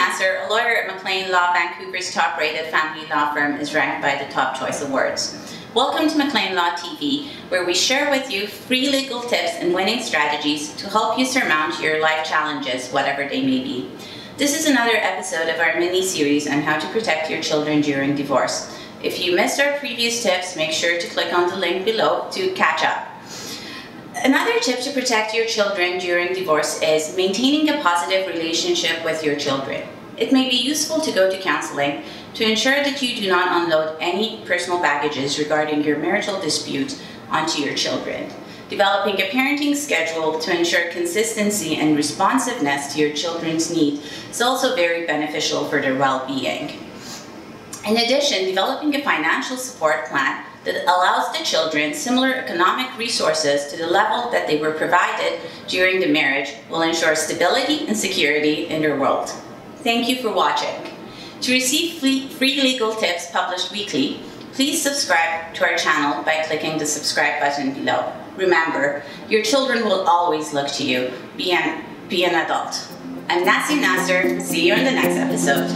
Nasser, a lawyer at McLean Law, Vancouver's top-rated family law firm, is ranked by the Top Choice Awards. Welcome to McLean Law TV, where we share with you free legal tips and winning strategies to help you surmount your life challenges, whatever they may be. This is another episode of our mini-series on how to protect your children during divorce. If you missed our previous tips, make sure to click on the link below to catch up. Another tip to protect your children during divorce is maintaining a positive relationship with your children. It may be useful to go to counseling to ensure that you do not unload any personal baggages regarding your marital dispute onto your children. Developing a parenting schedule to ensure consistency and responsiveness to your children's needs is also very beneficial for their well-being. In addition, developing a financial support plan that allows the children similar economic resources to the level that they were provided during the marriage will ensure stability and security in their world. Thank you for watching. To receive free legal tips published weekly, please subscribe to our channel by clicking the subscribe button below. Remember, your children will always look to you. Be an adult. I'm Nasser. See you in the next episode.